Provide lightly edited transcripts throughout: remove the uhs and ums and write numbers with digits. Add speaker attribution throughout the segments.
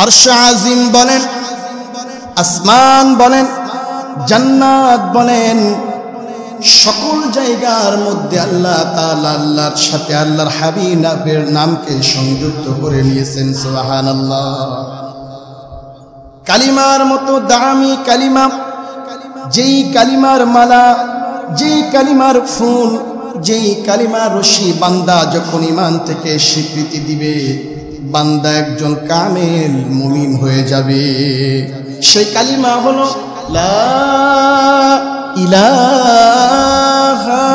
Speaker 1: আরশ আজিম বলেন, আসমান বলেন, জান্নাত বলেন, সকল জায়গার মধ্যে আল্লাহ তাআলা আল্লাহর সাথে আল্লাহর হাবিবের নামকে সংযুক্ত করে নিয়েছেন। সুবহানাল্লাহ। কালিমার মতো দামি কালিমা, যেই কালিমার মালা, যেই কালিমার ফুল, যেই কালিমার রশি বান্দা যখন ঈমান থেকে স্বীকৃতি দিবে, বান্দা একজন কামেল মুমিন হয়ে যাবে। সেই কালিমা হলো লা ইলাহা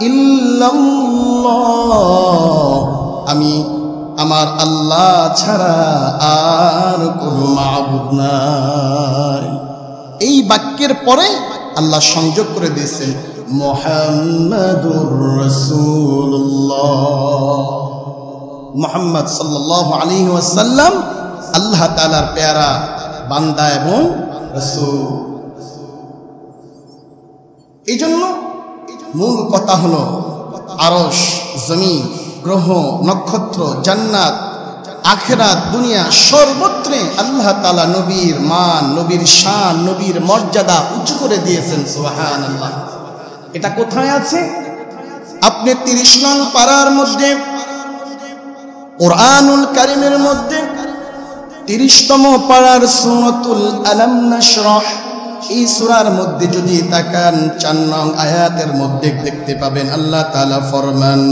Speaker 1: ইল্লাল্লাহ, আমি আমার আল্লাহ ছাড়া আর কোনো মাবুদ নাই। এই বাক্যের পরে আল্লাহ সংযোগ করে দিয়েছেন মুহাম্মাদুর রাসূলুল্লাহ। মুহাম্মদ সাল্লাল্লাহু আলাইহি ওয়াসাল্লাম আল্লাহ তাআলার প্যারা বান্দা এবং রাসূল। এই জন্য মূল কথা হলো আরশ, জমিন, গ্রহ, নক্ষত্র, জান্নাত, আখিরাত, দুনিয়া সর্বত্রে আল্লাহ তাআলা নবীর মান, নবীর শান, নবীর মর্যাদা উঁচু করে দিয়েছেন। সুবহানাল্লাহ। এটা কোথায় আছে? আপনি 30 নং পারার মধ্যে কুরআনুল কারীমের মধ্যে 30তম পারার সূরাতুল আলাম নাশরাহ, এই সূরার মধ্যে যদি তাকান 4 নং আয়াতের মধ্যে দেখতে পাবেন আল্লাহ তাআলা ফরমান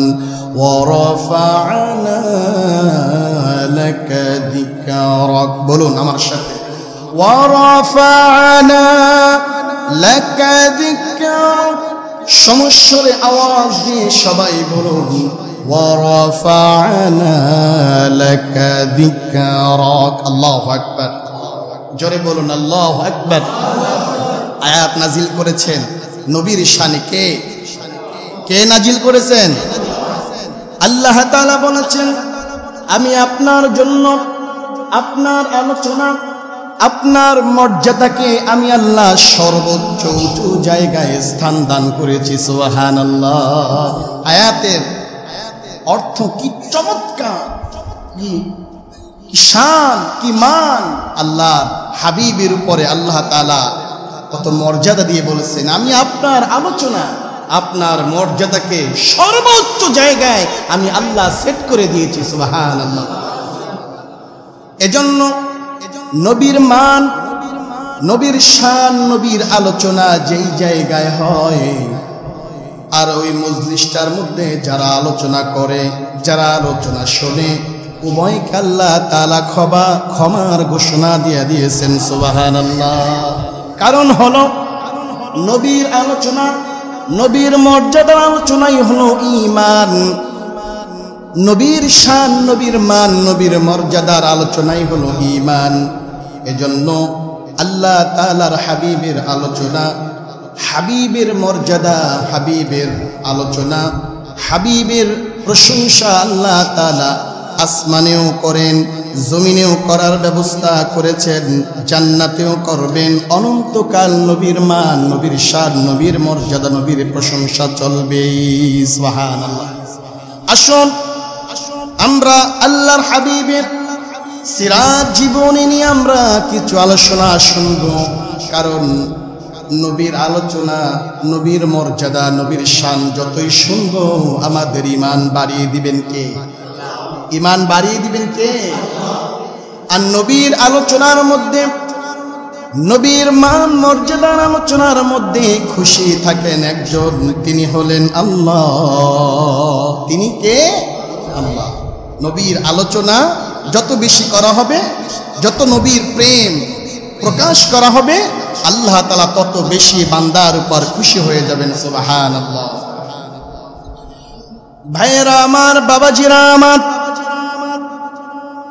Speaker 1: ওয়া রাফা'না লাকা যিকরাক। বলুন আমার সাথে, ওয়া রাফা'না লাকা যিকরাক। সমস্বরে আওয়াজ দিয়ে সবাই বলুন ওয়া রাফা'না লাকা যিকরাক। আল্লাহু আকবার। জোরে বলুন আল্লাহু আকবার। আয়াত নাজিল করেছেন নবীর শানে কে? কে নাজিল করেছেন? আল্লাহ তাআলা বলেছেন আমি আপনার জন্য আপনার আলোচনা, আপনার মর্যাদাকে আমি আল্লাহ সর্বোচ্চ উঁচু জায়গায় স্থান দান করেছি। সুবহানাল্লাহ। আয়াতের অর্থ কি চমৎকার, কি শান, কি মান। আল্লাহর হাবিবের উপরে আল্লাহ তাআলা কত মর্যাদা দিয়ে বলেছেন আমি আপনার আলোচনা, আপনার মর্যাদাকে সর্বোচ্চ জায়গায় আমি আল্লাহ সেট করে দিয়েছি। সুবহানাল্লাহ। এজন্য নবীর মান, নবীর শান, নবীর আলোচনা যেই জায়গায় হয়, আর ওই মজলিসটার মধ্যে যারা আলোচনা করে, যারা আলোচনা শোনে, উভয়কে আল্লাহ তাআলা ক্ষমার ঘোষণা দিয়ে দিয়েছেন। সুবহানাল্লাহ। কারণ হলো নবীর আলোচনা, নবীর মর্যাদার আলোচনাই হলো ঈমান। নবীর শান, নবীর মান, নবীর মর্যাদার আলোচনাই হলো ঈমান। এজন্য আল্লাহ তাআলার হাবিবের আলোচনা, হাবিবের মর্যাদা, হাবিবের আলোচনা, হাবিবের প্রশংসা আল্লাহ তাআলা আসমানেও করেন, জমিনেও করার ব্যবস্থা করেছেন, জান্নাতেও করবেন। অনন্তকাল নবীর মান, নবীর শান, নবীর মর্যাদা, নবীর প্রশংসা চলবে। সুবহানাল্লাহ। আসুন আমরা আল্লাহর হাবিবের সিরাত জীবনী নিয়ে আমরা কিছু আলোচনা শুনব। কারণ নবীর আলোচনা, নবীর মর্যাদা, নবীর শান যতই শুনব আমাদের ঈমান বাড়িয়ে দিবেন কে? ঈমান বাড়িয়ে দিবেন কে? আর নবীর আলোচনার মধ্যে, নবীর মান মর্যাদার আলোচনার মধ্যে খুশি থাকেন একজন, তিনি হলেন আল্লাহ। তিনি কে? আল্লাহ। নবীর আলোচনা যত বেশি করা হবে, যত নবীর প্রেম প্রকাশ করা হবে, আল্লাহ তাআলা তত বেশি বান্দার উপর খুশি হয়ে যাবেন। সুবহানাল্লাহ। ভাইয়েরা আমার, বাবাজিরা আমার,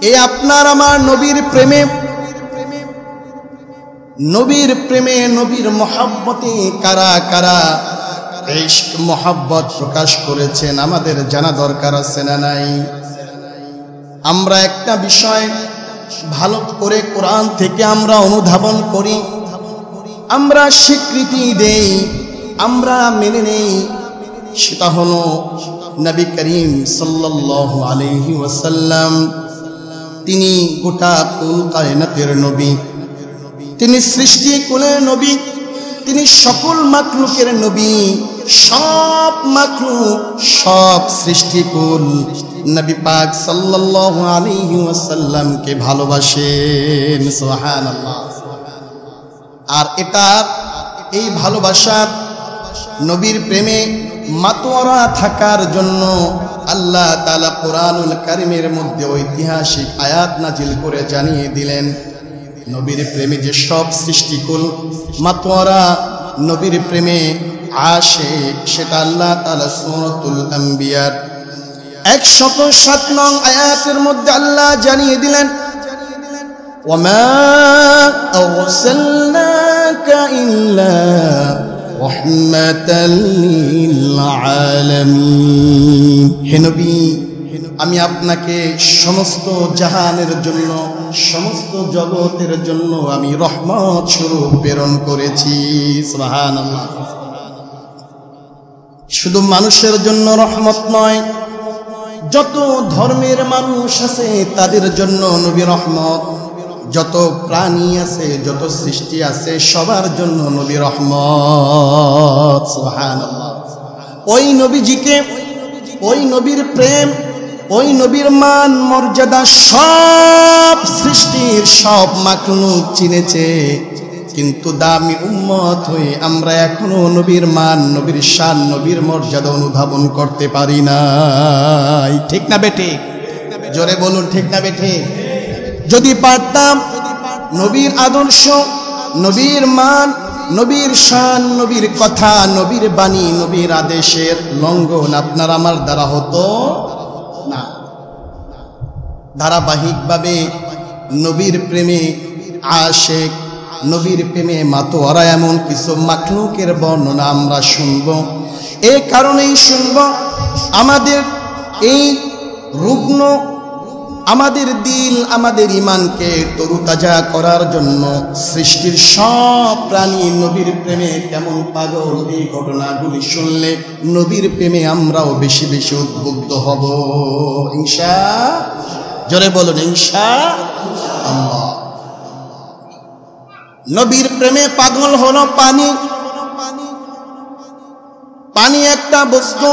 Speaker 1: এই আপনার আমার নবীর প্রেমে, নবীর প্রেমে, নবীর মহব্বতে কারা কারা ইশক মহব্বত প্রকাশ করেছেন আমাদের জানা দরকার আছে না নাই? আমরা একটা বিষয় ভালো করে কোরআন থেকে আমরা অনুধাবন করি, আমরা স্বীকৃতি দেই, আমরা মেনে নেই, সেটা হলো নবী করিম সাল্লাল্লাহু আলাইহি ওয়াসাল্লাম তিনি গোটা কুল কায়নাতের নবী, তিনি সৃষ্টি কুলের নবী, তিনি সকল মাখলুকের নবী। সব মাখলুক, সব সৃষ্টিকুল নবী পাক সাল্লাল্লাহু আলাইহি ওয়াসাল্লামকে ভালোবাসেন। সুবহানাল্লাহ। আর এটা এই ভালোবাসা, নবীর প্রেমে মাতোয়ারা থাকার জন্য আল্লাহ তাআলা কোরআনুল কারীমের মধ্যে ঐতিহাসিক আয়াত নাজিল করে জানিয়ে দিলেন, নবীর প্রেমে যে সব সৃষ্টিকুল মাতোয়ারা নবীর প্রেমে আশিক, সেটা আল্লাহ তাআলা সূরাতুল আম্বিয়ার 107 নং আয়াতের মধ্যে আল্লাহ জানিয়ে দিলেন, ওয়ামা আরসালনাকা ইল্লা রাহমাতাল লিল আলামিন। হে নবী, আমি আপনাকে সমস্ত জাহানের জন্য, সমস্ত জগতের জন্য আমি রহমত স্বরূপ প্রেরণ করেছি। সুবহানাল্লাহ। শুধু মানুষের জন্য রহমত নয়, যত ধর্মের মানুষ আছে তাদের জন্য নবী রহমত, যত প্রাণী আছে, যত সৃষ্টি আছে সবার জন্য নবী রহমত। সুবহানাল্লাহ। ওই নবীজিকে, ওই নবীর প্রেম, ওই নবীর মান মর্যাদা সব সৃষ্টির সব মাখলুক চিনেছে, কিন্তু দামি উম্মত হয়ে আমরা এখনো নবীর মান, নবীর শান, নবীর মর্যাদা অনুধাবন করতে পারি নাই। ঠিক না বেঠে? জোরে বলুন, ঠিক না বেঠে? যদি পারতাম নবীর আদর্শ, নবীর মান, নবীর শান, নবীর কথা, নবীর বাণী, নবীর আদেশের লঙ্ঘন আপনার আমার দ্বারা হতো না। ধারাবাহিকভাবে নবীর প্রেমে আশিক, নবীর প্রেমে মাতোয়ারা এমন কিছু মাখলুকের বর্ণনা আমরা শুনব। এই কারণেই শুনব, আমাদের এই রুগ্ন, আমাদের দিল, আমাদের ইমানকে তরুতাজা করার জন্য সৃষ্টির সব প্রাণী নবীর প্রেমে কেমন পাগল, এই ঘটনাগুলি শুনলে নবীর প্রেমে আমরাও বেশি বেশি উদ্বুদ্ধ হব ইনশাআল্লাহ। জোরে বলুন ইনশাআল্লাহ। নবীর প্রেমে পাগল হলো পানি। পানি একটা বস্তু,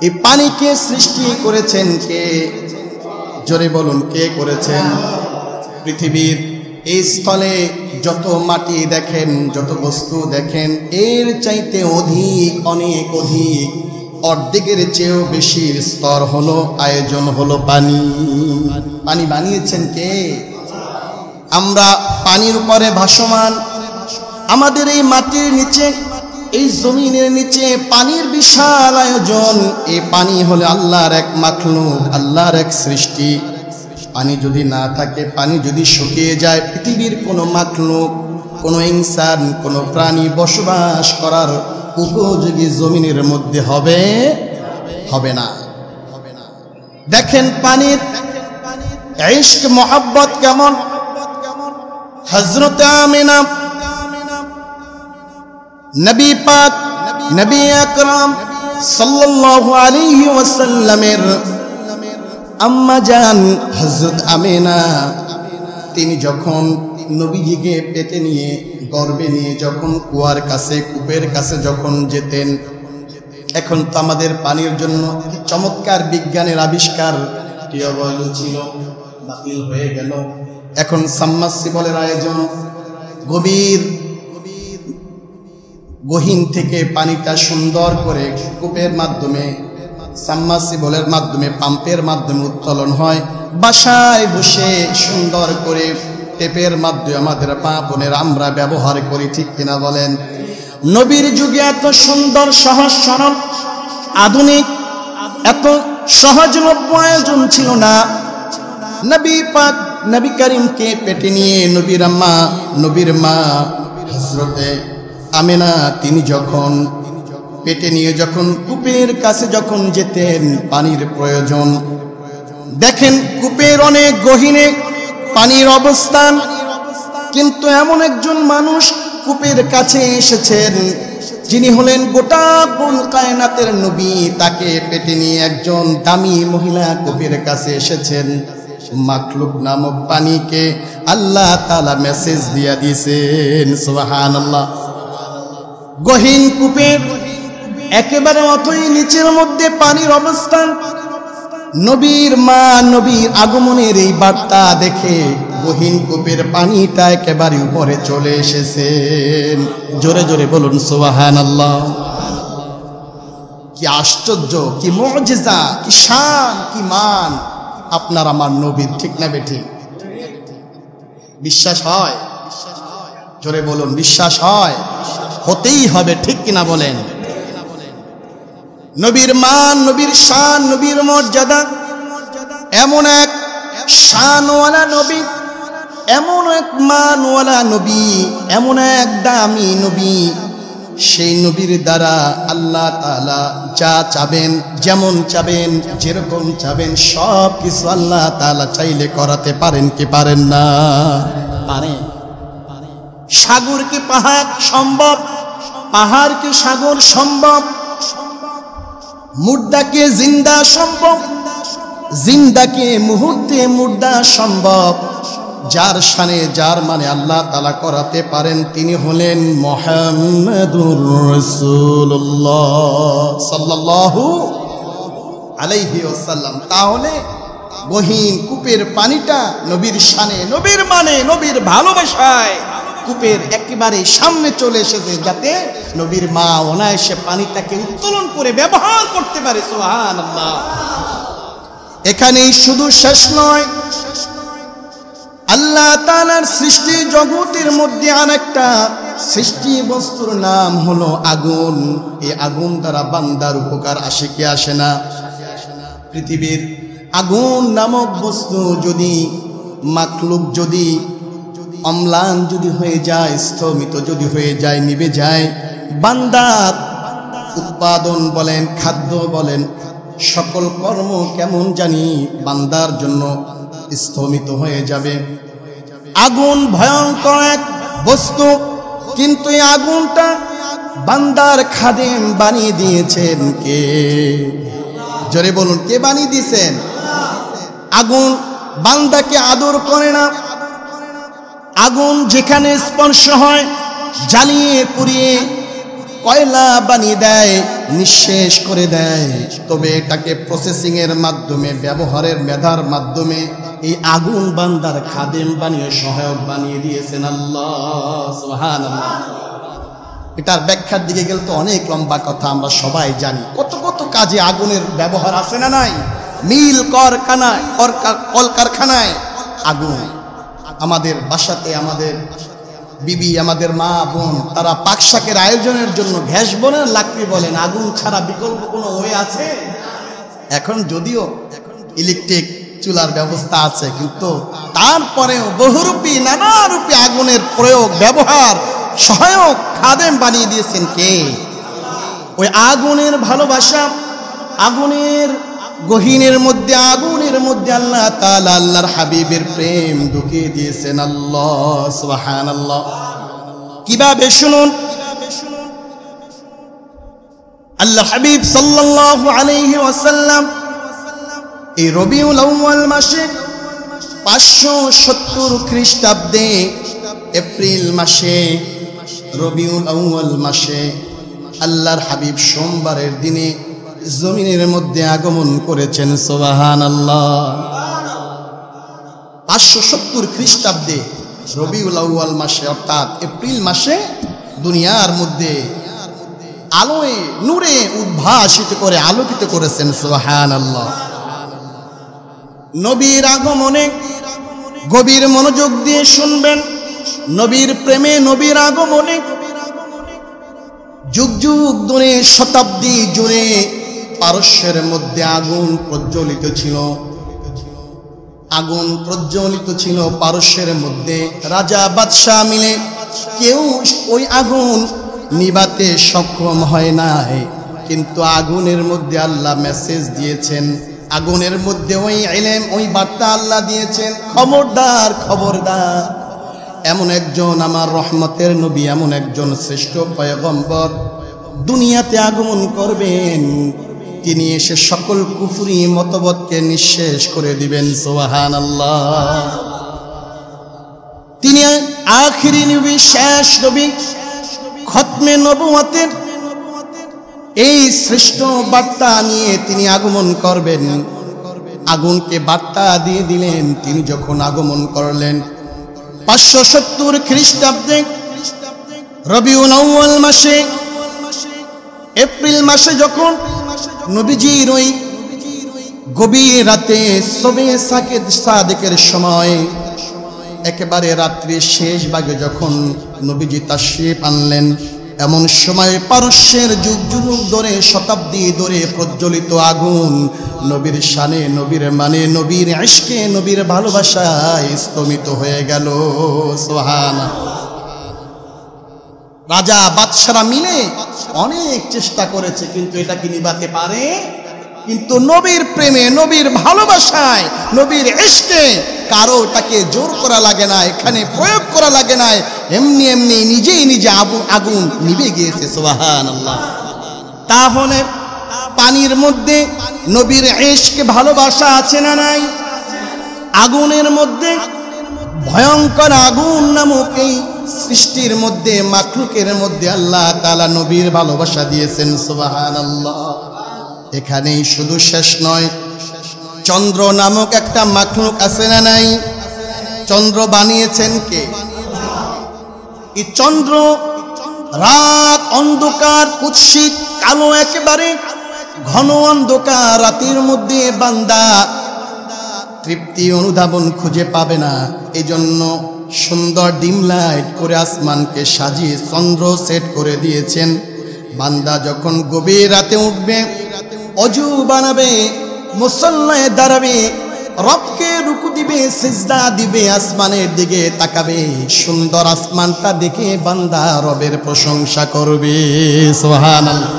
Speaker 1: এই পানিকে সৃষ্টি করেছেন কে? জোরে বলুন, কে করেছেন? পৃথিবীর এই স্থলে যত মাটি দেখেন, যত বস্তু দেখেন, এর চাইতে অধিক, অনেক অধিক, অর্ধেকের চেয়েও বেশি স্তর হলো, আয়োজন হলো পানি। পানি বানিয়েছেন কে? আমরা পানির উপরে ভাসমান। আমাদের এই মাটির নিচে, এই জমিনের নিচে পানির বিশাল আয়োজন। এই পানি হলে আল্লাহর এক মাখলুক, আল্লাহর এক সৃষ্টি। পানি যদি না থাকে, পানি যদি শুকিয়ে যায়, পৃথিবীর কোনো মাখলুক, কোনো ইনসান, কোনো প্রাণী বসবাস করার উপযোগী জমিনের মধ্যে হবে না। দেখেন পানির ইশক মোহাব্বত কেমন। হযরত আমিনা নবী পাক, নবী আকরাম সাল্লাল্লাহু আলাইহি ওয়াসাল্লামের আম্মা জান হযরত আমিনা, তিনি যখন নবীজিকে পেটে নিয়ে, গর্ভে নিয়ে যখন কুয়ার কাছে, কূপের কাছে যখন যেতেন, এখন তো আমাদের পানির জন্য চমৎকার বিজ্ঞানের আবিষ্কার, টিউবওয়েল ছিল, বাতিল হয়ে গেল। এখন সাবমার্সিবলের আয়োজন, গহীন থেকে পানিটা সুন্দর করে কূপের মাধ্যমে, সাবমার্সিবলের মাধ্যমে, পাম্পের মাধ্যমে উত্তোলন হয়। বাসায় বসে সুন্দর করে টেপের মাধ্যমে আমাদের মা বোনের আমরা ব্যবহার করি। ঠিক কিনা বলেন? নবীর যুগে এত সুন্দর, সহজ সরল, আধুনিক, এত সহজলভ্য আয়োজন ছিল না। নবী পাক, নবী করিমকে পেটে নিয়ে নবীর আম্মা, নবীর মা হযরতে আমিনা, তিনি যখন পেটে নিয়ে যখন কূপের কাছে যখন যেতেন, পানির প্রয়োজন। দেখেন কূপের অনেক গহীনে পানির অবস্থান, কিন্তু এমন একজন মানুষ কূপের কাছে এসেছেন, যিনি হলেন গোটা কুল কায়নাতের নবী। তাকে পেটে নিয়ে একজন দামি মহিলা কূপের কাছে এসেছেন। মাখলুক নামক পানিকে আল্লাহ তাআলা মেসেজ দিয়া দিয়েছেন। সুবহানাল্লাহ। গহীন কূপের একেবারে অথই নিচের মধ্যে পানির অবস্থান। নবীর মা নবীর আগমনের এই বার্তা দেখে গহীন কূপের পানিটা একেবারে উপরে চলে এসেছেন। জোরে জোরে বলুন সুবহানাল্লাহ। কি আশ্চর্য, কি মুজিজা, কি শান, কি মান আপনার আমার নবীর, ঠিক না বেঠিক? বিশ্বাস হয়? জোরে বলুন, বিশ্বাস হয়? হতেই হবে, ঠিক কিনা বলেন? নবীর মান, নবীর শান, নবীর মর্যাদা, এমন এক শানওয়ালা নবী, এমন এক মানওয়ালা নবী, এমন এক দামি নবী, সেই নবীর দ্বারা আল্লাহ তাআলা যা চাবেন, যেমন চাবেন, যেরকম চাবেন সব কিছু আল্লাহ তাআলা চাইলে করাতে পারেন কি পারেন না? পারেন। সাগর কি পাহাড় সম্ভব? পাহাড় কি সাগর সম্ভব? মুর্দাকে জিন্দা সম্ভব, জিন্দাকে মুহূর্তে মুর্দা সম্ভব। যার শানে যার মানে আল্লাহ তাআলা করাতে পারেন তিনি হলেন মুহাম্মাদুর রাসূলুল্লাহ সাল্লাল্লাহু আলাইহি ওয়াসাল্লাম। তাহলে গহীন কূপের পানিটা নবীর শানে, নবীর মানে, নবীর ভালোবাসায় কূপের একেবারে সামনে চলে এসেছে, যাতে নবীর মা অনায়াসে পানিটাকে উত্তোলন করে ব্যবহার করতে পারে। সুবহানাল্লাহ। এখানেই শুধু শেষ নয়, আল্লাহ তাআলার সৃষ্টি জগতের মধ্যে আরেকটা সৃষ্টি বস্তুর নাম হলো আগুন। এই আগুন দ্বারা বান্দার উপকার আসে কি আসে না? পৃথিবীর আগুন নামক বস্তু যদি মাখলুক, যদি অম্লান যদি হয়ে যায়, স্থমিত যদি হয়ে যায়, নিভে যায়, বান্দার উৎপাদন বলেন, খাদ্য বলেন, সকল কর্ম কেমন জানি বান্দার জন্য স্থমিত হয়ে যাবে। আগুন ভয়ঙ্কর এক বস্তু, কিন্তু এই আগুনটা বান্দার খাদেম বানিয়ে দিয়েছেন কে? জোরে বলুন, কে বানিয়ে দিয়েছেন? আগুন বান্দাকে আদর করে না। আগুন যেখানে স্পর্শ হয় জ্বালিয়ে পুড়িয়ে কয়লা বানিয়ে দেয়, নিঃশেষ করে দেয়। তবে এটাকে প্রসেসিং এর মাধ্যমে, ব্যবহারের মেধার মাধ্যমে এই আগুন বান্দার খাদেম বানিয়ে, সহায়ক বানিয়ে দিয়েছেন আল্লাহ। সুবহানাল্লাহ। এটার ব্যাখ্যার দিকে গেলে তো অনেক লম্বা কথা, আমরা সবাই জানি। কত কত কাজে আগুনের ব্যবহার আছে না নাই? মিল কারখানায়, কলকারখানায় আগুন। আমাদের বাসাতে আমাদের বিবি, আমাদের মা বোন, তারা পাকশাকের আয়োজনের জন্য গ্যাস বলেন, লাকড়ি বলেন, আগুন ছাড়া বিকল্প কোনো ওয়ে আছে? এখন যদিও ইলেকট্রিক চুলার ব্যবস্থা আছে, কিন্তু তারপরেও বহুরূপী নানারূপী আগুনের প্রয়োগ, ব্যবহার, সহায়ক খাদেম বানিয়ে দিয়েছেন কে? ওই আগুনের ভালোবাসা, আগুনের গহীনের মধ্যে, আগুনের মধ্যে আল্লাহ তাআলা আল্লাহর হাবিবের প্রেম ঢুকিয়ে দিয়েছেন। আল্লাহ সুবহানাল্লাহ। কিভাবে শুনুন, আল্লাহ হাবিব সাল্লাল্লাহু আলাইহি ওয়াসাল্লাম এই রবিউল আউয়াল মাসে 570 খ্রিস্টাব্দে এপ্রিল মাসে, রবিউল আউয়াল মাসে আল্লাহর হাবিব সোমবারের দিনে জমিনের মধ্যে আগমন করেছেন। সুবহানাল্লাহ। 570 খ্রিস্টাব্দে রবিউল আউয়াল মাসে, অর্থাৎ এপ্রিল মাসে দুনিয়ার মধ্যে আলোয় নূরে উদ্ভাসিত করে আলোকিত করেছেন। সুবহানাল্লাহ। নবীর আগমনে গভীর মনোযোগ দিয়ে শুনবেন। নবীর প্রেমে, নবীর আগমনে যুগ যুগ ধরে, শতাব্দী জুড়ে পারস্যের মধ্যে আগুন প্রজ্বলিত ছিল। আগুন প্রজ্বলিত ছিল পারস্যের মধ্যে। রাজা বাদশাহ মিলে কেউ ওই আগুন নিভাতে সক্ষম হয় নাই, কিন্তু আগুনের মধ্যে আল্লাহ মেসেজ দিয়েছেন। আগুনের মধ্যে ওই ইলম, ওই বার্তা আল্লাহ দিয়েছেন, খবরদার, খবরদার, এমন একজন আমার রহমতের নবী, এমন একজন শ্রেষ্ঠ পয়গম্বর দুনিয়াতে আগমন করবেন, তিনি এসে সকল কুফরি মতবাদকে নিঃশেষ করে দিবেন। সুবহানাল্লাহ। তিনি আখিরি নবী, শেষ নবী, খতমে নবুয়তের এই শ্রেষ্ঠ বার্তা নিয়ে তিনি আগমন করবেন। আগুনকে বার্তা দিয়ে দিলেন। তিনি যখন আগমন করলেন 570 খ্রিস্টাব্দে রবিউল আউয়াল মাসে, এপ্রিল মাসে, যখন নবীজির ওই গভীর রাতে শবে সাদেকের সময়, একেবারে রাত্রির শেষ ভাগে যখন নবীজি তাশরীফ আনলেন, এমন সময় পারস্যের যুগ যুগ ধরে, শতাব্দী ধরে প্রজ্বলিত আগুন নবীর শানে, নবীর মানে, নবীর ইশকে, নবীর ভালোবাসায় স্তমিত হয়ে গেল। সুবহানাল্লাহ। রাজা বাদশারা মিলে অনেক চেষ্টা করেছে, কিন্তু এটা কি নিভাতে পারে? কিন্তু নবীর প্রেমে, নবীর ভালোবাসায়, নবীর ইশকে কারো তাকে জোর করা লাগে না, এখানে প্রয়োগ করা লাগে না, এমনি এমনি নিজেই নিজে আগুন নিভে গিয়েছে। সুবহানাল্লাহ। তাহলে পানির মধ্যে নবীর ইশক, ভালোবাসা আছে না নাই? আগুনের মধ্যে, ভয়ঙ্কর আগুন নামক এই সৃষ্টির মধ্যে, মাখলুকের মধ্যে আল্লাহ তাআলা নবীর ভালোবাসা দিয়েছেন। সুবহানাল্লাহ। এখানেই শুধু শেষ নয়, চন্দ্র নামক একটা মাখলুক আছে না নাই? চন্দ্র বানিয়েছেন কে? এই চন্দ্র রাত অন্ধকার, কুৎসিত কালো, একেবারে ঘন অন্ধকার রাতের মধ্যে বান্দা তৃপ্তি অনুধাবন খুঁজে পাবে না। এই জন্য সুন্দর ডিম লাইট করে আসমানকে সাজিয়ে চন্দ্র সেট করে দিয়েছেন। বান্দা যখন গভীর রাতে উঠবে, অজু বানাবে, মুসল্লায় দাঁড়াবে, রবকে রুকু দিবে, সিজদা দিবে, আসমানের দিকে তাকাবে, সুন্দর আসমানটা দেখে বান্দা রবের প্রশংসা করবে। সুবহানাল্লাহ।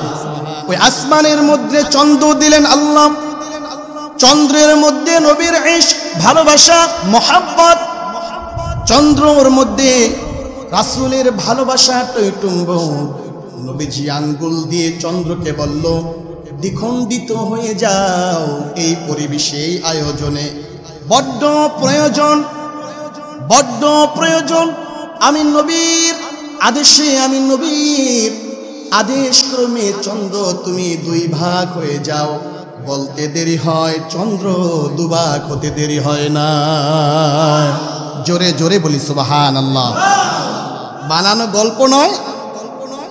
Speaker 1: ওই আসমানের মধ্যে চন্দ্র দিলেন আল্লাহ, চন্দ্রের মধ্যে নবীর ইশক, ভালোবাসা, মহাব্বত, চন্দ্রর মধ্যে রাসূলের ভালোবাসা টইটুম্ব। নবীজি আঙ্গুল দিয়ে চন্দ্রকে বলল, দ্বিখণ্ডিত হয়ে যাও। এই পরিবেশে, এই আয়োজনে বড্ড প্রয়োজন, বড্ড প্রয়োজন। আমি নবীর আদেশে, আমি নবীর আদেশ ক্রমে চন্দ্র তুমি 2 ভাগ হয়ে যাও। বলতে দেরি হয়, চন্দ্র 2 ভাগ হতে দেরি হয় না। জোরে জোরে বলি সুবহানাল্লাহ। বানানো গল্প নয়,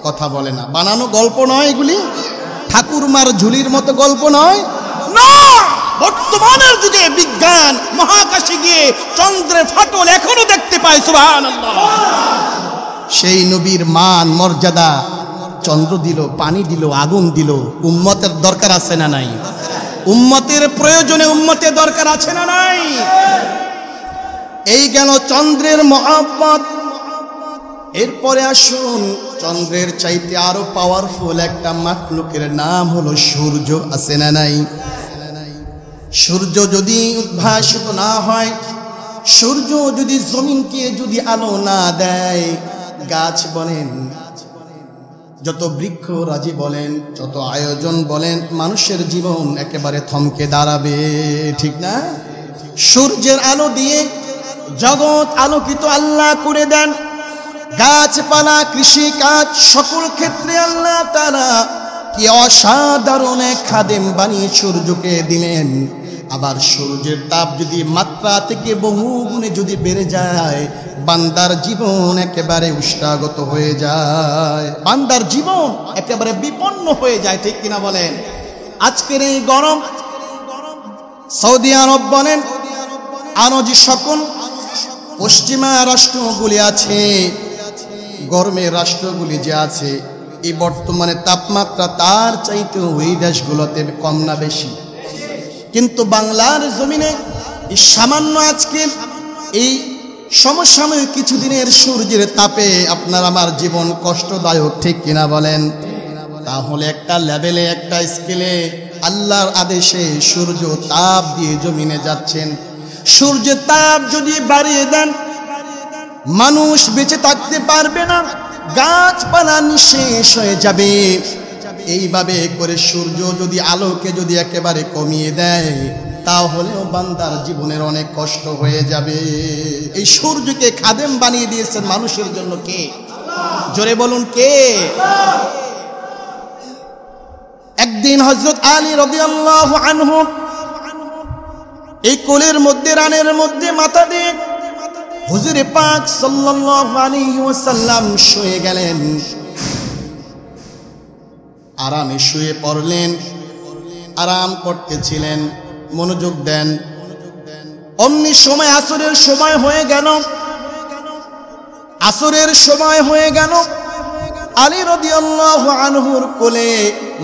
Speaker 1: কথা বলে না, বানানো গল্প নয়, এগুলি ঠাকুরমার ঝুলির মতো গল্প নয়। না, বর্তমানের যুগে বিজ্ঞান মহাকাশে গিয়ে চন্দ্রের ফাটল এখনো দেখতে পায়। সুবহানাল্লাহ। সেই নবীর মান মর্যাদা চন্দ্র দিল, পানি দিল, আগুন দিল। উম্মতের দরকার আছে না নাই? উম্মতের প্রয়োজনে উম্মতের দরকার আছে না নাই? এই গেল চন্দ্রের মহব্বত। এরপরে আসুন, চন্দ্রের চাইতে আরো পাওয়ারফুল একটা মাখলুকের নাম হলো সূর্য। আছে না নাই? সূর্য যদি উদ্ভাসিত না হয়, সূর্য যদি জমিনকে যদি আলো না দেয়, গাছ বলেন, যত বৃক্ষ রাজি বলেন, যত আয়োজন বলেন, মানুষের জীবন একেবারে থমকে দাঁড়াবে। ঠিক না? সূর্যের আলো দিয়ে জগৎ আলোকিত আল্লাহ করে দেন। গাছপালা, কৃষি কাজ, সকল ক্ষেত্রে আল্লাহ তাআলা কি অসাধারণ এক খাদেম বানিয়ে সূর্যকে দিলেন। আবার সূর্যের তাপ যদি মাত্রা থেকে বহু গুণে যদি বেড়ে যায়, বান্দার জীবন একেবারে উষ্ণাগত হয়ে যায়, বান্দার জীবন একেবারে বিপন্ন হয়ে যায়। ঠিক কিনা বলেন? আজকের এই গরম, সৌদি আরব বলেন, আরো যে সকল পশ্চিমা রাষ্ট্রগুলি আছে, গরমের রাষ্ট্রগুলি যে আছে, এই বর্তমানে তাপমাত্রা তার চাইতে ওই দেশগুলোতে কম না বেশি? কিন্তু বাংলার জমিনে এই সামান্য আজকের এই সমসাময়িক কিছুদিনের সূর্যের তাপে আপনার আমার জীবন কষ্টদায়ক। ঠিক কিনা বলেন? তাহলে একটা লেভেলে, একটা স্কেলে আল্লাহর আদেশে সূর্য তাপ দিয়ে জমিনে যাচ্ছেন। সূর্যের তাপ যদি বাড়িয়ে দেন, মানুষ বেঁচে থাকতে পারবে না, গাছপালা নিঃশেষ হয়ে যাবে। এইভাবে করে সূর্য যদি আলোকে যদি একেবারে কমিয়ে দেয়, তাহলেও বান্দার জীবনের অনেক কষ্ট হয়ে যাবে। এই সূর্যকে খাদেম বানিয়ে দিয়েছেন মানুষের জন্য কে? জোরে বলুন কে? একদিন হযরত আলী রাদিয়াল্লাহু আনহু এই কোলের মধ্যে রানের মধ্যে মাথা দিয়ে হুজুর পাক সাল্লাল্লাহু আলাইহি ওয়াসাল্লাম শুয়ে গেলেন, আরামে শুয়ে পড়লেন, আরাম করতেছিলেন। মনোযোগ দেন। অমনি সময় আসরের সময় হয়ে গেল। আসরের সময় হয়ে গেল। আলী রাদিয়াল্লাহু আনহুর কোলে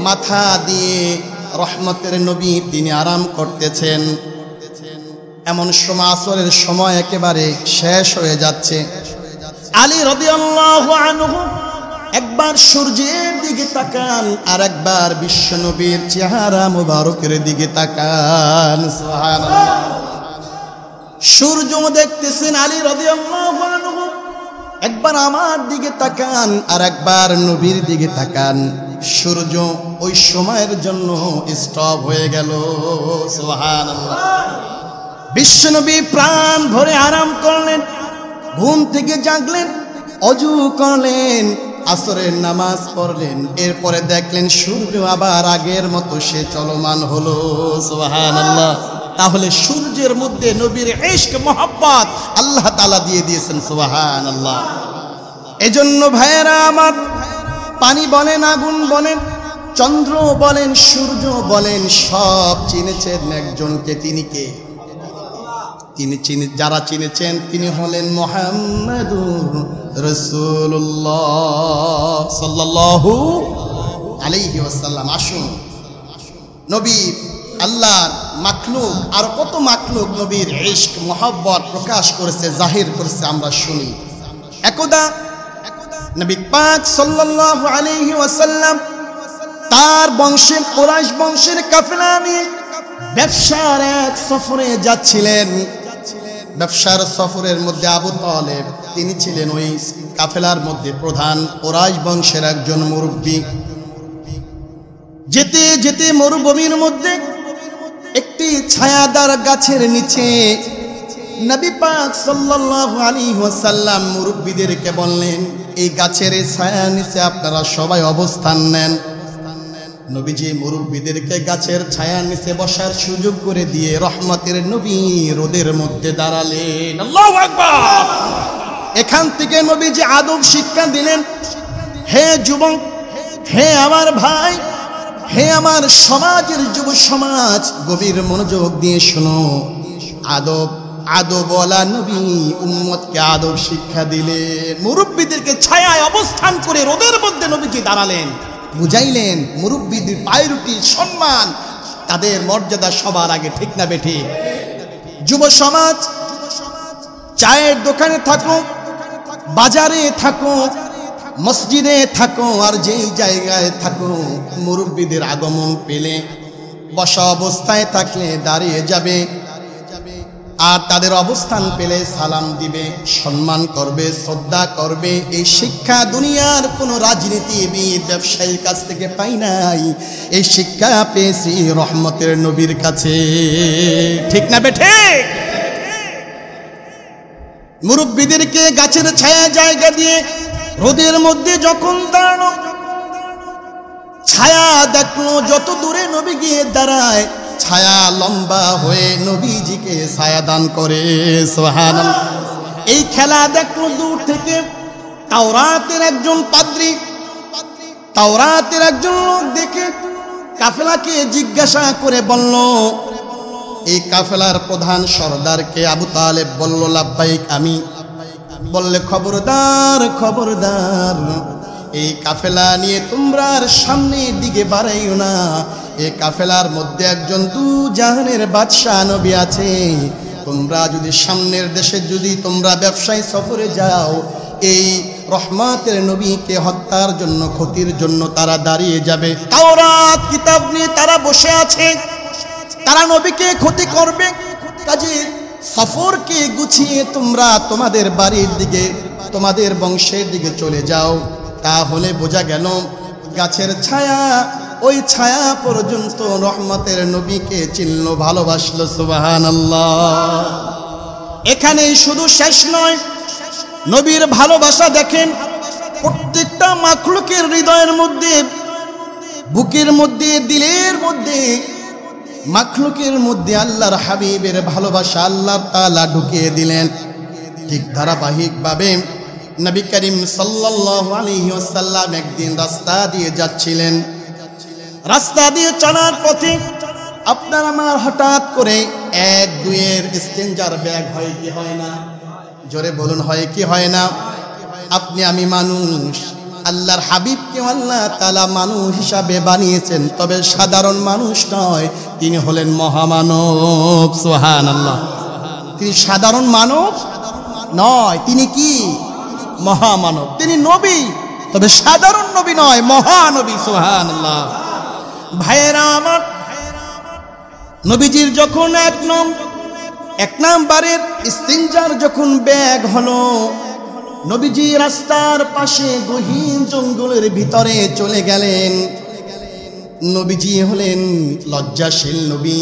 Speaker 1: মাথা দিয়ে রহমতের নবী তিনি আরাম করতেছেন। এমন সময় আসরের সময় একেবারে শেষ হয়ে যাচ্ছে। আলী রাদিয়াল্লাহু আনহু একবার সূর্যের দিকে তাকান, আর একবার বিশ্বনবীর চেহারা মুবারকের দিকে তাকান। সুবহানাল্লাহ। সূর্য দেখতেছেন আলী রাদিয়াল্লাহু আনহু, একবার আমার দিকে তাকান আর একবার নবীর দিকে তাকান। সূর্য ওই সময়ের জন্য স্টপ হয়ে গেল। সুবহানাল্লাহ। বিশ্বনবী প্রাণ ভরে আরাম করলেন, ঘুম থেকে জাগলেন, অজু করলেন, আসরের নামাজ পড়লেন। এরপরে দেখলেন সূর্য আবার আগের মতো সে চলমান হলো। সুবহানাল্লাহ। তাহলে সূর্যের মধ্যে নবীর ইশক মোহাব্বত আল্লাহ তাআলা দিয়ে দিয়েছেন। সুবহানাল্লাহ। এজন্য ভাইয়েরা আমার, পানি বলেন, আগুন বলেন, চন্দ্র বলেন, সূর্য বলেন, সব চিনেছেন একজনকে। তিনি কে? যারা চিনেছেন তিনি হলেন মুহাম্মাদুর রাসূলুল্লাহ সাল্লাল্লাহু আলাইহি ওয়াসাল্লাম। আসুন, নবী আল্লাহর মাখলুক, আর কত মাখলুক নবীর ইশক মোহাব্বত প্রকাশ করেছে, জাহির করেছে, আমরা শুনি। একদা নবী পাক সাল্লাল্লাহু আলাইহি ওয়াসাল্লাম তার বংশের কুরাইশ বংশের কাফেলা নিয়ে ব্যবসার এক সফরে যাচ্ছিলেন। ব্যবসার সফরের মধ্যে আবু তালেব তিনি ছিলেন ওই কাফেলার মধ্যে প্রধান, কুরাইশ বংশের একজন মুরব্বী। যেতে যেতে মরুভূমির মধ্যে একটি ছায়াদার গাছের নিচে নবী পাক সাল্লাল্লাহু আলাইহি ওয়াসাল্লাম মুরব্বীদেরকে বললেন, এই গাছের ছায়ার নিচে আপনারা সবাই অবস্থান নেন। নবীজি মুরব্বীদেরকে গাছের ছায়ার নিচে বসার সুযোগ করে দিয়ে রহমতের নবী রোদের মধ্যে দাঁড়ালেন। আল্লাহু আকবার। এখান থেকে নবীজি আদব শিক্ষা দিলেন। হে যুবক, হে আমার ভাই, হে আমার সমাজের যুব সমাজ, গভীর মনোযোগ দিয়ে শোনো। আদবওয়ালা নবী উম্মতকে আদব শিক্ষা দিলেন। মুরব্বীদেরকে ছায়ায় অবস্থান করে রোদের মধ্যে নবীজি দাঁড়ালেন, বুঝাইলেন মুরব্বীদের পায়রুটির সম্মান, তাদের মর্যাদা সবার আগে, ঠিক না বেঠি? যুব সমাজ, চায়ের দোকানে থাকো, বাজারে থাকো, মসজিদে থাকো, আর যেই জায়গায় থাকো, মুরব্বীদের আগমন পেলে বসা অবস্থায় থাকলে দাঁড়িয়ে যাবে, আর তাদের অবস্থান পেলে সালাম দিবে, সম্মান করবে, শ্রদ্ধা করবে। এই শিক্ষা দুনিয়ার কোনো রাজনীতিবিদ, ব্যবসায়ীর কাছ থেকে পাই নাই, এই শিক্ষা পেয়েছি রহমতের নবীর কাছে, ঠিক না বেঠে? মুরব্বীদেরকে গাছের ছায়া জায়গা দিয়ে রোদের মধ্যে যখন দাঁড়ানো, ছায়া দেখলো যত দূরে নবী গিয়ে দাঁড়ায়, ছায়া লম্বা হয়ে নবীজিকে ছায়া দান করে। সুবহানাল্লাহ। এই খেলা দেখলো দূর থেকে তাওরাতের একজন পাদ্রী, তাওরাতের একজন লোক দেখে কাফেলাকে জিজ্ঞাসা করে বলল, এই কাফেলার প্রধান সরদারকে? আবু তালেব বলল, লাব্বাইক, আমি। বললে, খবরদার খবরদার, এই কাফেলা নিয়ে তোমরা আর সামনের দিকে বাড়াইও না। এই কাফেলার মধ্যে একজন দু জাহানের বাদশাহ নবী আছে। তোমরা যদি সামনের দেশে যদি তোমরা ব্যবসায়ী সফরে যাও, এই রহমতের নবীকে হত্যার জন্য, ক্ষতির জন্য তারা দাঁড়িয়ে যাবে। তাওরাত কিতাব নিয়ে তারা বসে আছে, তারা নবীকে ক্ষতি করবে। কাজে সফরকে গুছিয়ে তোমরা তোমাদের বাড়ির দিকে, তোমাদের বংশের দিকে চলে যাও। তাহলে বোঝা গেল গাছের ছায়া, ওই ছায়া পর্যন্ত রহমতের নবীকে চিনল, ভালোবাসলো। সুবহানাল্লাহ। এখানেই শুধু শেষ নয়, নবীর ভালোবাসা দেখেন প্রত্যেকটা মাখলুকের হৃদয়ের মধ্যে, বুকের মধ্যে, দিলের মধ্যে, মাখলুকের মধ্যে আল্লাহর হাবিবের ভালোবাসা আল্লাহ তাআলা ঢুকিয়ে দিলেন। ঠিক ধারাবাহিকভাবে নবী করিম সাল্লাল্লাহু আলাইহি ওয়াসাল্লাম একদিন রাস্তা দিয়ে যাচ্ছিলেন। রাস্তা দিয়ে চলার পথে আপনার আমার হঠাৎ করে এক দুইয়ের ইস্তেঞ্জার ব্যাগ হয় কি হয় না? জোরে বলুন, হয় কি হয় না? আপনি আমি মানুষ, আল্লাহর হাবিবকে আল্লাহ তাআলা মানুষ হিসাবে বানিয়েছেন, তবে সাধারণ মানুষ নয়, তিনি হলেন মহামানব। সুবহানাল্লাহ। তিনি সাধারণ মানব নয়, তিনি কি? মহামানব। তিনি নবী, তবে সাধারণ নবী নয়, মহানবী। সুবহানাল্লাহ। ভাইয়েরা আমার, নবীজির যখন এক নাম্বারের ইস্তিনজার যখন ব্যাগ হলো, নবীজি রাস্তার পাশে গহীন জঙ্গলের ভিতরে চলে গেলেন। নবীজি হলেন লজ্জাশীল নবী,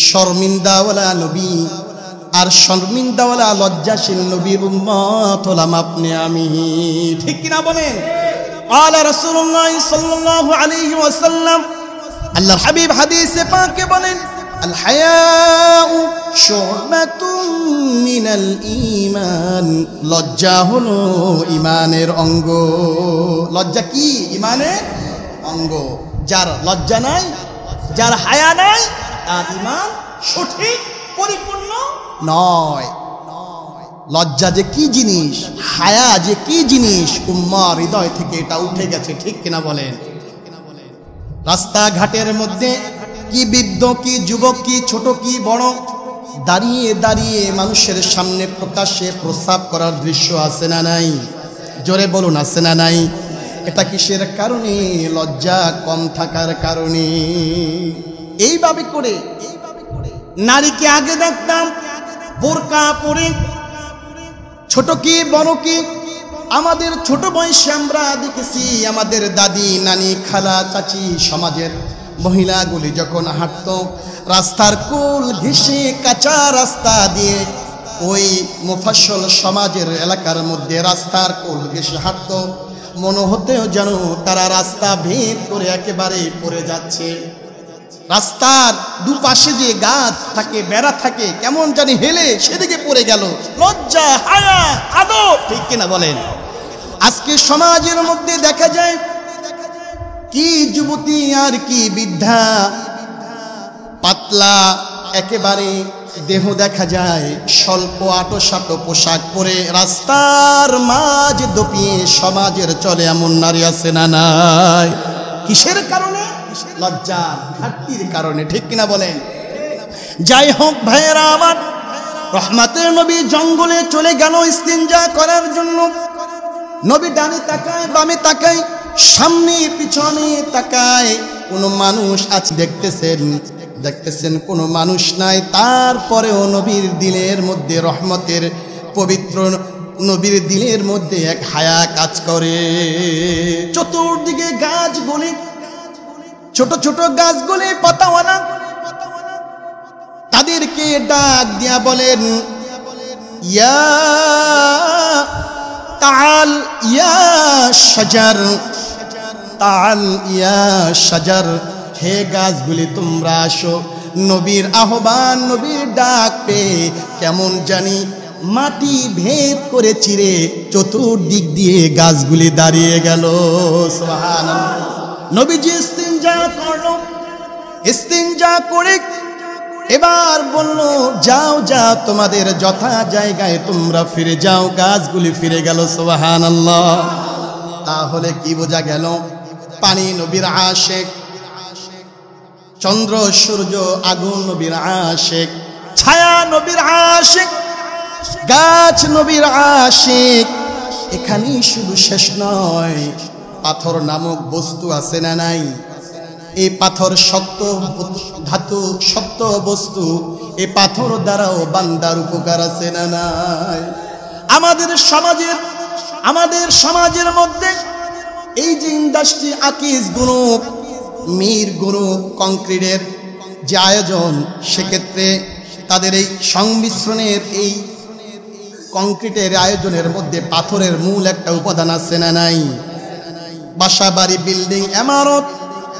Speaker 1: শর্মিন্দাওয়ালা নবী, আর শর্মিন্দাওয়ালা লজ্জাশীল নবীর উম্মত হলাম আপনি আমি। ঠিক কিনা বলেন? আলা রাসূলুল্লাহ সাল্লাল্লাহু আলাইহি ওয়াসাল্লাম, আল্লাহর হাবিব হাদিসে পাকে বলেন, আল হায়াউ শুবাতুম মিনাল ঈমান। লজ্জা হলো ঈমানের অঙ্গ। লজ্জা কি? ঈমানের অঙ্গ। যার লজ্জা নাই, যার হায়া নাই, তার ঈমান সঠিক পরিপূর্ণ নয়। লজ্জা যে কি জিনিস, হায়া যে কি জিনিস, উম্মার হৃদয় থেকে এটা উঠে গেছে। ঠিক কিনা বলেন? রাস্তাঘাটের মধ্যে কি বৃদ্ধ, কি যুবক, কি ছোট, কি বড়, দাঁড়িয়ে দাঁড়িয়ে মানুষের সামনে প্রকাশ্যে প্রস্রাব করার দৃশ্য আছে না নাই? জোরে বলুন, আছে না নাই? এটা কিসের কারণে? লজ্জা কম থাকার কারণে। এইভাবে করে নারীকে আগে দেখতাম বোরকা পরে, ছোট কি বড় কি, আমাদের ছোট বয়সে আমরা দেখেছি আমাদের দাদি, নানি, খালা, চাচি, সমাজের মহিলাগুলি যখন হাঁটতো রাস্তার কোল ঘেঁষে কাঁচা রাস্তা দিয়ে, ওই মুফাসসল সমাজের এলাকার মধ্যে রাস্তার কোল ঘেঁষে হাঁটতো, মনে হতেও যেন তারা রাস্তা ভেদ করে একেবারে পড়ে যাচ্ছে। রাস্তার দুপাশে যে গাছ থাকে, বেড়া থাকে, কেমন জানি হেলে সেদিকে পড়ে গেল। লজ্জা, হায়া, আদব, ঠিক কিনা বলেন? আজকে সমাজের মধ্যে দেখা যায় কি যুবতী আর কি বৃদ্ধা, পাতলা একেবারে দেহ দেখা যায়, স্বল্প আটোসাটো পোশাক পরে রাস্তার মাঝ দপিয়ে সমাজের চলে, এমন নারী আছে না নাই? কিসের কারণে? লজ্জা ঘাটতির কারণে। ঠিক কিনা বলেন? যাই হোক ভাইয়েরা আমার, রহমতের নবী জঙ্গলে চলে গেল ইস্তিনজা করার জন্য। নবী ডানে তাকায়, বামে তাকায়, সামনে পিছনে তাকায়, কোনো মানুষ আছে দেখতেছেন কোনো মানুষ নাই। তারপরেও নবীর দিলের মধ্যে, রহমতের পবিত্র নবীর দিলের মধ্যে এক হায়া কাজ করে। চতুর্দিকে গাছগুলি, ছোট ছোট গাছগুলি পাতাওয়ালা, তাদেরকে ডাক দিয়া বলেন, ইয়া তাআল ইয়া শাজার, তাআল ইয়া শাজার, হে গাছগুলি তোমরা আসো। নবীর আহ্বান, নবীর ডাক পেয়ে কেমন জানি মাটি ভেদ করে চিরে চতুর্দিক দিয়ে গাছগুলি দাঁড়িয়ে গেল। সুবহানাল্লাহ। নবীজি ইস্তিনজা করলো, ইস্তিনজা করে এবার বলল, যাও যাও, তোমাদের যথা জায়গায় তোমরা ফিরে যাও। গাছগুলি ফিরে গেল। সুবহানাল্লাহ। তাহলে কি বোঝা গেল? পানি নবীর আশিক, চন্দ্র সূর্য আগুন নবীর আশিক, ছায়া নবীর আশিক, গাছ নবীর আশিক। এখানেই শুধু শেষ নয়, পাথর নামক বস্তু আছে না নাই? এই পাথর শক্ত ধাতু, শক্ত বস্তু, এই পাথর দ্বারাও বান্দার উপকার আছে না নাই? আমাদের সমাজের মধ্যে এই যে industry Akij group, Mir group কংক্রিটের যে আয়োজন, সেক্ষেত্রে তাদের এই সংমিশ্রণের এই কংক্রিটের আয়োজনের মধ্যে পাথরের মূল একটা উপাদান আছে না নাই? বাসা বাড়ি বিল্ডিং ইমারত